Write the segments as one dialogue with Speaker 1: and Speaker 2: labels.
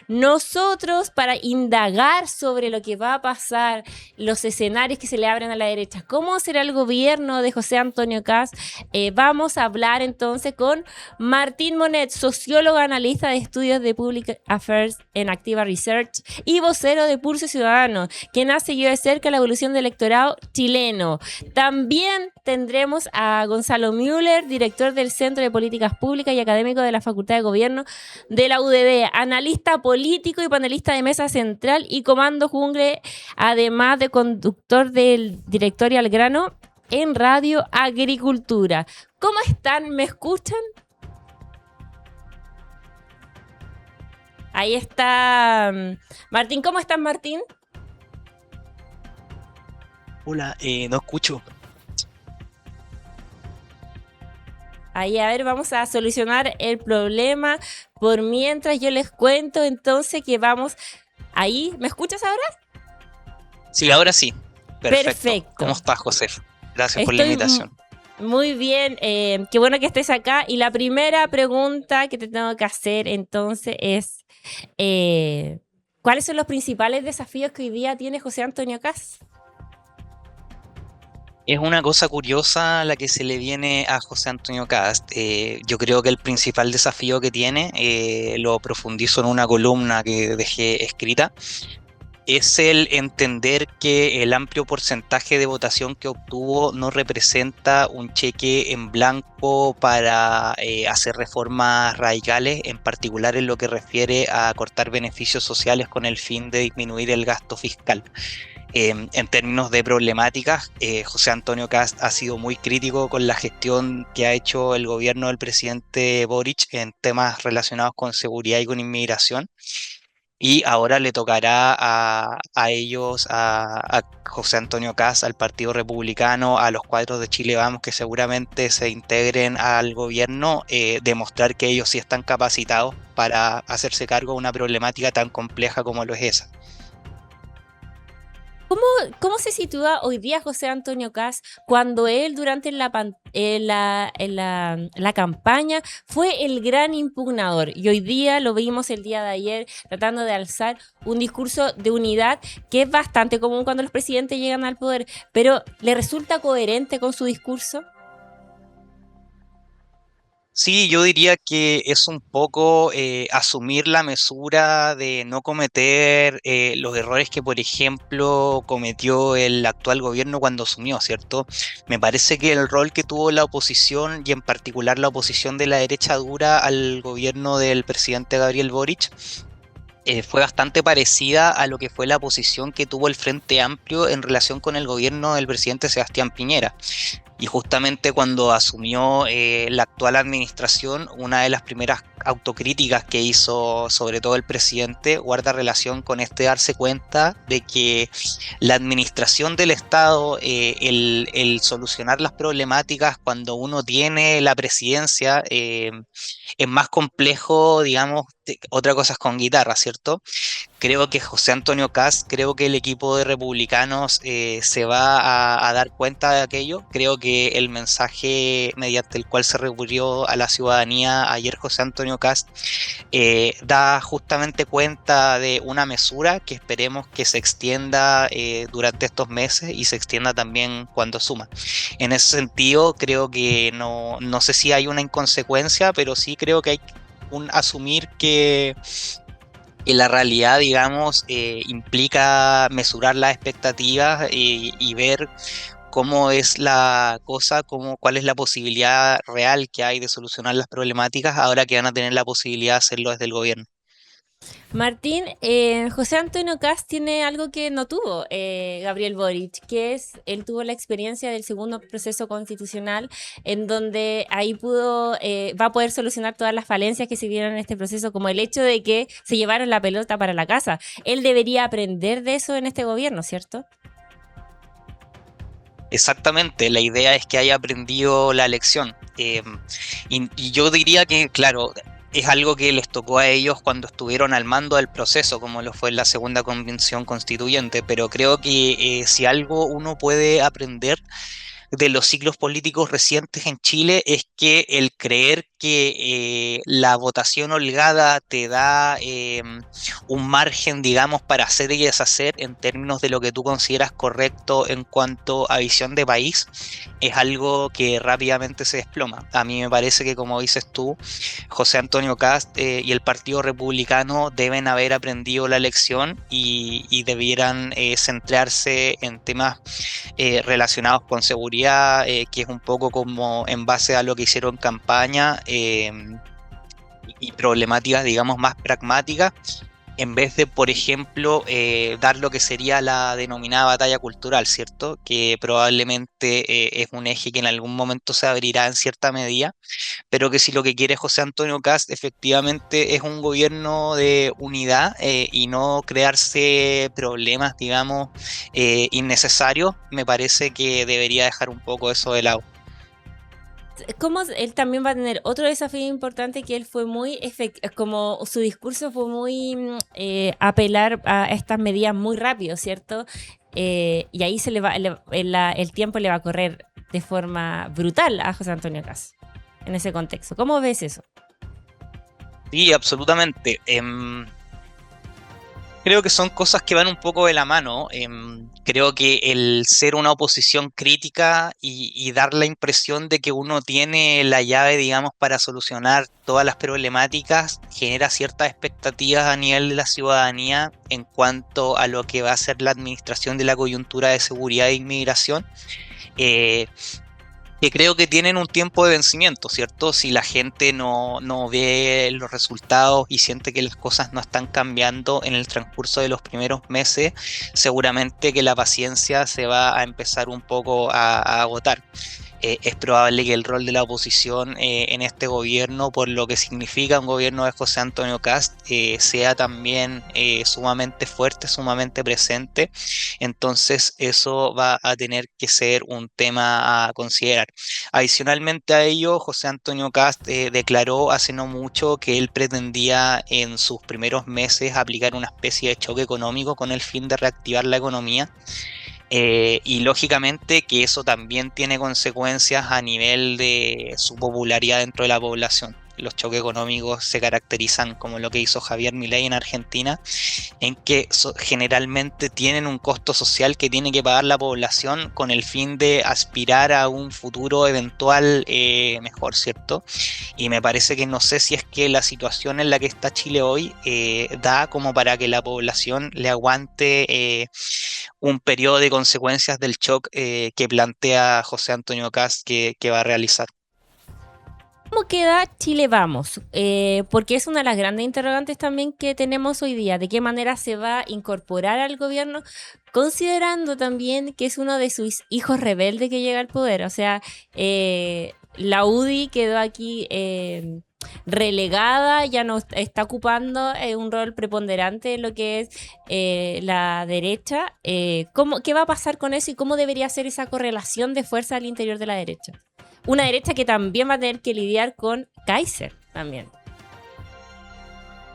Speaker 1: Nosotros, para indagar sobre lo que va a pasar, los escenarios que se le abren a la derecha, cómo será el gobierno de José Antonio Kast, vamos a hablar entonces con Martín Monet, sociólogo, analista de estudios de Public Affairs en Activa Research y vocero de Pulso Ciudadano, quien ha seguido de cerca la evolución del electorado chileno. También tendremos a Gonzalo Müller, director del Centro de Políticas Públicas y académico de la Facultad de Gobierno de la UDD, analista político y panelista de Mesa Central y Comando Jungle, además de conductor del Directorio al Grano en Radio Agricultura. ¿Cómo están? ¿Me escuchan? Ahí está Martín. ¿Cómo estás, Martín?
Speaker 2: Hola, no escucho.
Speaker 1: Ahí, a ver, vamos a solucionar el problema. Por mientras yo les cuento entonces que vamos... Ahí, ¿me escuchas ahora?
Speaker 2: Sí, ahora sí.
Speaker 1: Perfecto.
Speaker 2: ¿Cómo estás, José? Gracias por la
Speaker 1: Estoy
Speaker 2: invitación.
Speaker 1: muy bien. Qué bueno que estés acá. Y la primera pregunta que te tengo que hacer entonces es... ¿cuáles son los principales desafíos que hoy día tiene José Antonio Kast?
Speaker 2: Es una cosa curiosa la que se le viene a José Antonio Kast. Yo creo que el principal desafío que tiene, lo profundizo en una columna que dejé escrita, es el entender que el amplio porcentaje de votación que obtuvo no representa un cheque en blanco para hacer reformas radicales, en particular en lo que refiere a cortar beneficios sociales con el fin de disminuir el gasto fiscal. En términos de problemáticas, José Antonio Kast ha sido muy crítico con la gestión que ha hecho el gobierno del presidente Boric en temas relacionados con seguridad y con inmigración. Y ahora le tocará a ellos, a José Antonio Kast, al Partido Republicano, a los cuadros de Chile Vamos, que seguramente se integren al gobierno, demostrar que ellos sí están capacitados para hacerse cargo de una problemática tan compleja como lo es esa.
Speaker 1: ¿Cómo se sitúa hoy día José Antonio Kast cuando él durante la campaña fue el gran impugnador? Y hoy día lo vimos el día de ayer tratando de alzar un discurso de unidad que es bastante común cuando los presidentes llegan al poder, pero ¿le resulta coherente con su discurso?
Speaker 2: Sí, yo diría que es un poco asumir la mesura de no cometer los errores que, por ejemplo, cometió el actual gobierno cuando asumió, ¿cierto? Me parece que el rol que tuvo la oposición y en particular la oposición de la derecha dura al gobierno del presidente Gabriel Boric fue bastante parecida a lo que fue la posición que tuvo el Frente Amplio en relación con el gobierno del presidente Sebastián Piñera. Y justamente cuando asumió la actual administración, una de las primeras autocríticas que hizo sobre todo el presidente guarda relación con darse cuenta de que la administración del Estado, el solucionar las problemáticas cuando uno tiene la presidencia, es más complejo, digamos, otra cosa es con guitarra, ¿cierto? Creo que José Antonio Kast, creo que el equipo de republicanos se va a dar cuenta de aquello. Creo que el mensaje mediante el cual se recurrió a la ciudadanía ayer José Antonio Kast da justamente cuenta de una mesura que esperemos que se extienda durante estos meses y se extienda también cuando suma. En ese sentido, creo que no sé si hay una inconsecuencia, pero sí creo que hay un asumir que la realidad, digamos, implica mesurar las expectativas y ver cómo es la cosa, cuál es la posibilidad real que hay de solucionar las problemáticas ahora que van a tener la posibilidad de hacerlo desde el gobierno.
Speaker 1: Martín, José Antonio Kast tiene algo que no tuvo Gabriel Boric, que es, él tuvo la experiencia del segundo proceso constitucional, en donde ahí va a poder solucionar todas las falencias que se vieron en este proceso, como el hecho de que se llevaron la pelota para la casa. Él debería aprender de eso en este gobierno, ¿cierto?
Speaker 2: Exactamente, la idea es que haya aprendido la lección. Y yo diría que, claro, es algo que les tocó a ellos cuando estuvieron al mando del proceso, como lo fue en la segunda convención constituyente, pero creo que si algo uno puede aprender de los ciclos políticos recientes en Chile es que el creer que la votación holgada te da un margen, digamos, para hacer y deshacer en términos de lo que tú consideras correcto en cuanto a visión de país, es algo que rápidamente se desploma. A mí me parece que, como dices tú, José Antonio Kast y el Partido Republicano deben haber aprendido la lección y debieran centrarse en temas relacionados con seguridad, que es un poco como en base a lo que hicieron campaña, y problemáticas, digamos, más pragmáticas, en vez de, por ejemplo, dar lo que sería la denominada batalla cultural, ¿cierto? Que probablemente es un eje que en algún momento se abrirá en cierta medida, pero que si lo que quiere José Antonio Kast efectivamente es un gobierno de unidad, y no crearse problemas, digamos, innecesarios, me parece que debería dejar un poco eso de lado.
Speaker 1: Como él también va a tener otro desafío importante, que él fue muy como su discurso fue muy apelar a estas medidas muy rápido, ¿cierto? Y ahí se le va el tiempo le va a correr de forma brutal a José Antonio Kast en ese contexto. ¿Cómo ves eso?
Speaker 2: Sí, absolutamente. Creo que son cosas que van un poco de la mano. Creo que el ser una oposición crítica y dar la impresión de que uno tiene la llave, digamos, para solucionar todas las problemáticas, genera ciertas expectativas a nivel de la ciudadanía en cuanto a lo que va a ser la administración de la coyuntura de seguridad e inmigración. Eh, que creo que tienen un tiempo de vencimiento, ¿cierto? Si la gente no ve los resultados y siente que las cosas no están cambiando en el transcurso de los primeros meses, seguramente que la paciencia se va a empezar un poco a agotar. Es probable que el rol de la oposición en este gobierno, por lo que significa un gobierno de José Antonio Kast, sea también sumamente fuerte, sumamente presente. Entonces eso va a tener que ser un tema a considerar. Adicionalmente a ello, José Antonio Kast declaró hace no mucho que él pretendía en sus primeros meses aplicar una especie de choque económico con el fin de reactivar la economía. Y lógicamente que eso también tiene consecuencias a nivel de su popularidad dentro de la población. Los choques económicos se caracterizan como lo que hizo Javier Milei en Argentina, en que generalmente tienen un costo social que tiene que pagar la población con el fin de aspirar a un futuro eventual mejor, ¿cierto? Y me parece que no sé si es que la situación en la que está Chile hoy da como para que la población le aguante un periodo de consecuencias del shock que plantea José Antonio Kast que va a realizar.
Speaker 1: ¿Cómo queda Chile Vamos? Porque es una de las grandes interrogantes también que tenemos hoy día. ¿De qué manera se va a incorporar al gobierno? Considerando también que es uno de sus hijos rebeldes que llega al poder. O sea, la UDI quedó aquí relegada, ya no está ocupando un rol preponderante en lo que es la derecha. ¿Qué va a pasar con eso y cómo debería ser esa correlación de fuerza al interior de la derecha? Una derecha que también va a tener que lidiar con Kaiser también.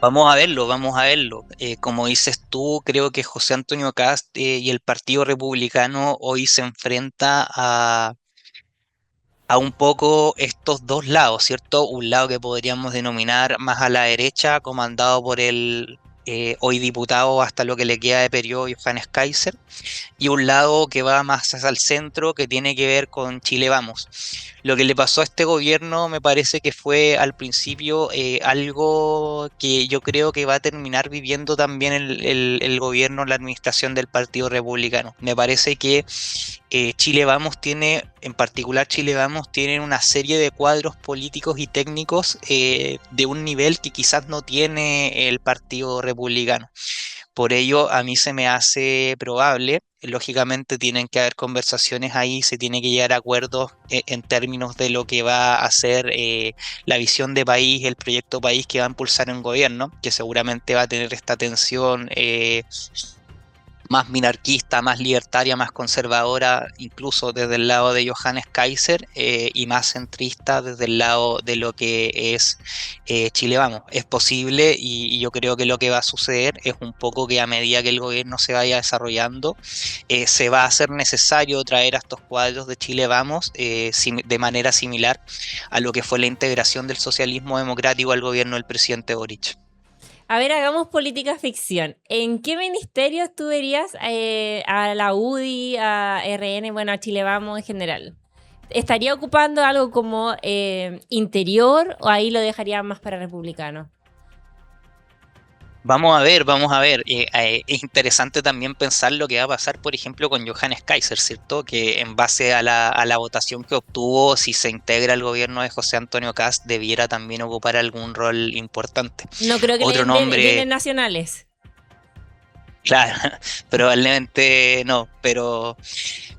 Speaker 2: Vamos a verlo, vamos a verlo. Como dices tú, creo que José Antonio Kast y el Partido Republicano hoy se enfrenta a un poco estos dos lados, ¿cierto? Un lado que podríamos denominar más a la derecha, comandado por el hoy diputado hasta lo que le queda de periodo Johannes Kaiser, y un lado que va más hacia el centro, que tiene que ver con Chile Vamos. Lo que le pasó a este gobierno me parece que fue al principio algo que yo creo que va a terminar viviendo también el gobierno, la administración del Partido Republicano. Me parece que Chile Vamos tiene, en particular Chile Vamos, tiene una serie de cuadros políticos y técnicos de un nivel que quizás no tiene el Partido Republicano. Por ello, a mí se me hace probable, lógicamente tienen que haber conversaciones ahí, se tiene que llegar a acuerdos en términos de lo que va a ser la visión de país, el proyecto país que va a impulsar un gobierno, que seguramente va a tener esta tensión más minarquista, más libertaria, más conservadora, incluso desde el lado de Johannes Kaiser, y más centrista desde el lado de lo que es Chile Vamos. Es posible y yo creo que lo que va a suceder es un poco que a medida que el gobierno se vaya desarrollando, se va a hacer necesario traer a estos cuadros de Chile Vamos de manera similar a lo que fue la integración del socialismo democrático al gobierno del presidente Boric.
Speaker 1: A ver, hagamos política ficción. ¿En qué ministerios tú verías a la UDI, a RN, bueno, a Chile Vamos en general? ¿Estaría ocupando algo como interior o ahí lo dejaría más para republicano?
Speaker 2: Vamos a ver, vamos a ver. Es interesante también pensar lo que va a pasar, por ejemplo, con Johannes Kaiser, ¿cierto? Que en base a la votación que obtuvo, si se integra al gobierno de José Antonio Kast, debiera también ocupar algún rol importante.
Speaker 1: No creo que le
Speaker 2: Otro
Speaker 1: den bienes
Speaker 2: nombre,
Speaker 1: nacionales.
Speaker 2: claro, probablemente no, pero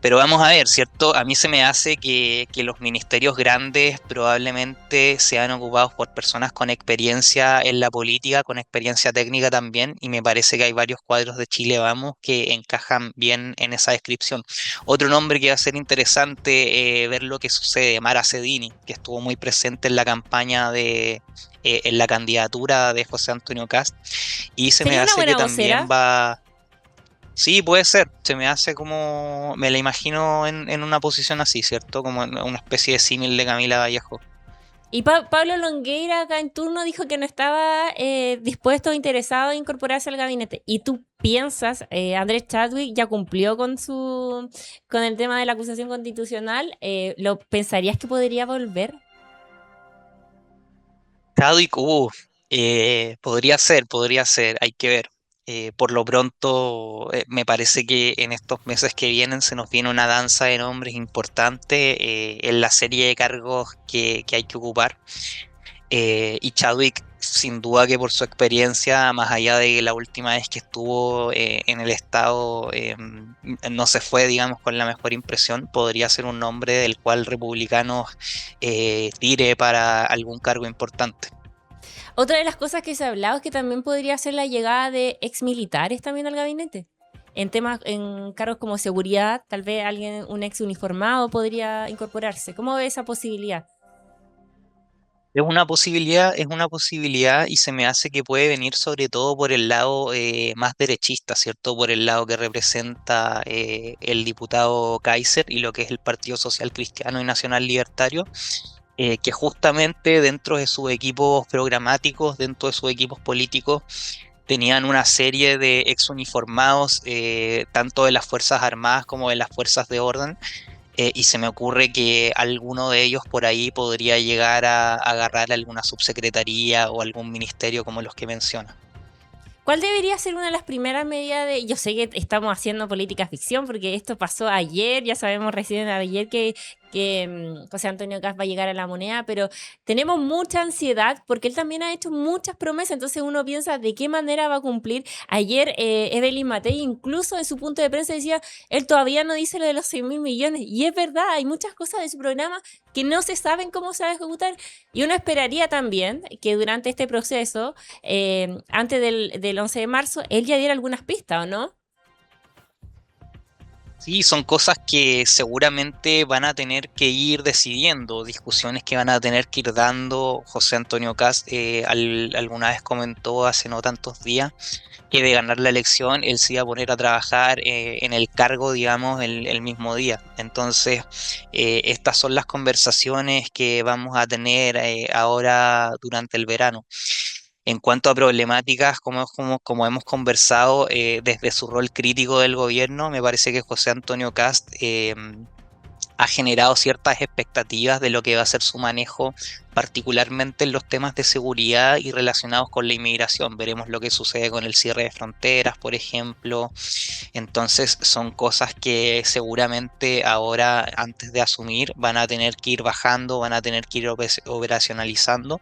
Speaker 2: vamos a ver, ¿cierto? A mí se me hace que los ministerios grandes probablemente sean ocupados por personas con experiencia en la política, con experiencia técnica también, y me parece que hay varios cuadros de Chile Vamos que encajan bien en esa descripción. Otro nombre que va a ser interesante ver lo que sucede, Mara Cedini, que estuvo muy presente en la campaña en la candidatura de José Antonio Kast, y se me
Speaker 1: ¿Sería una
Speaker 2: hace que
Speaker 1: buena
Speaker 2: también
Speaker 1: vocera?
Speaker 2: va. Sí, puede ser. Se me hace como. Me la imagino en una posición así, ¿cierto? Como en una especie de símil de Camila Vallejo.
Speaker 1: Y Pablo Longueira acá en turno dijo que no estaba dispuesto o interesado en incorporarse al gabinete. ¿Y tú piensas, Andrés Chadwick ya cumplió con el tema de la acusación constitucional? ¿Lo pensarías que podría volver?
Speaker 2: Chadwick, podría ser, hay que ver. Por lo pronto, me parece que en estos meses que vienen se nos viene una danza de nombres importante en la serie de cargos que hay que ocupar. Y Chadwick, sin duda que por su experiencia, más allá de la última vez que estuvo en el estado, no se fue, digamos, con la mejor impresión, podría ser un nombre del cual republicanos tire para algún cargo importante.
Speaker 1: Otra de las cosas que se ha hablado es que también podría ser la llegada de exmilitares también al gabinete. En temas, en cargos como seguridad, tal vez alguien, un ex uniformado podría incorporarse. ¿Cómo ve esa posibilidad?
Speaker 2: Es una posibilidad y se me hace que puede venir sobre todo por el lado más derechista, ¿cierto? Por el lado que representa el diputado Kaiser y lo que es el Partido Social Cristiano y Nacional Libertario, que justamente dentro de sus equipos programáticos, dentro de sus equipos políticos, tenían una serie de exuniformados, tanto de las Fuerzas Armadas como de las Fuerzas de Orden, y se me ocurre que alguno de ellos por ahí podría llegar a agarrar alguna subsecretaría o algún ministerio como los que menciona.
Speaker 1: ¿Cuál debería ser una de las primeras medidas de... Yo sé que estamos haciendo política ficción porque esto pasó ayer, ya sabemos recién ayer que José Antonio Kast va a llegar a la moneda, pero tenemos mucha ansiedad porque él también ha hecho muchas promesas, entonces uno piensa de qué manera va a cumplir. Ayer Evelyn Matei incluso en su punto de prensa decía, él todavía no dice lo de los 6.000 millones, y es verdad, hay muchas cosas de su programa que no se saben cómo se va a ejecutar, y uno esperaría también que durante este proceso antes del 11 de marzo, él ya diera algunas pistas, ¿o no?
Speaker 2: Sí, son cosas que seguramente van a tener que ir decidiendo, discusiones que van a tener que ir dando. José Antonio Kast alguna vez comentó hace no tantos días que de ganar la elección él se iba a poner a trabajar en el cargo, digamos, el mismo día. Entonces, estas son las conversaciones que vamos a tener ahora durante el verano. En cuanto a problemáticas, como hemos conversado, desde su rol crítico del gobierno, me parece que José Antonio Kast ha generado ciertas expectativas de lo que va a ser su manejo, particularmente en los temas de seguridad y relacionados con la inmigración. Veremos lo que sucede con el cierre de fronteras, por ejemplo. Entonces son cosas que seguramente ahora, antes de asumir, van a tener que ir bajando, van a tener que ir operacionalizando,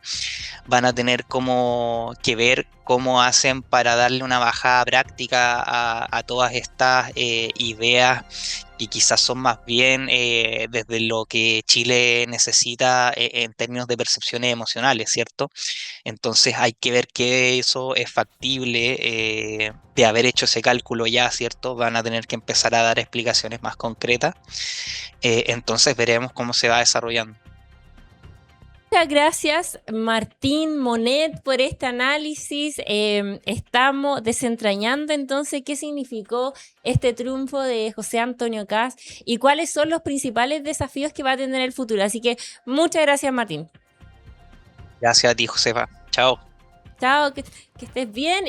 Speaker 2: van a tener como que ver cómo hacen para darle una bajada práctica a todas estas ideas y quizás son más bien desde lo que Chile necesita en términos de percepciones emocionales, ¿cierto? Entonces hay que ver que eso es factible de haber hecho ese cálculo ya, ¿cierto? Van a tener que empezar a dar explicaciones más concretas. Entonces veremos cómo se va desarrollando.
Speaker 1: Muchas gracias, Martín Monet, por este análisis. Estamos desentrañando entonces qué significó este triunfo de José Antonio Kast y cuáles son los principales desafíos que va a tener el futuro. Así que muchas gracias, Martín.
Speaker 2: Gracias a ti, Josefa. Chao.
Speaker 1: Chao, que estés bien.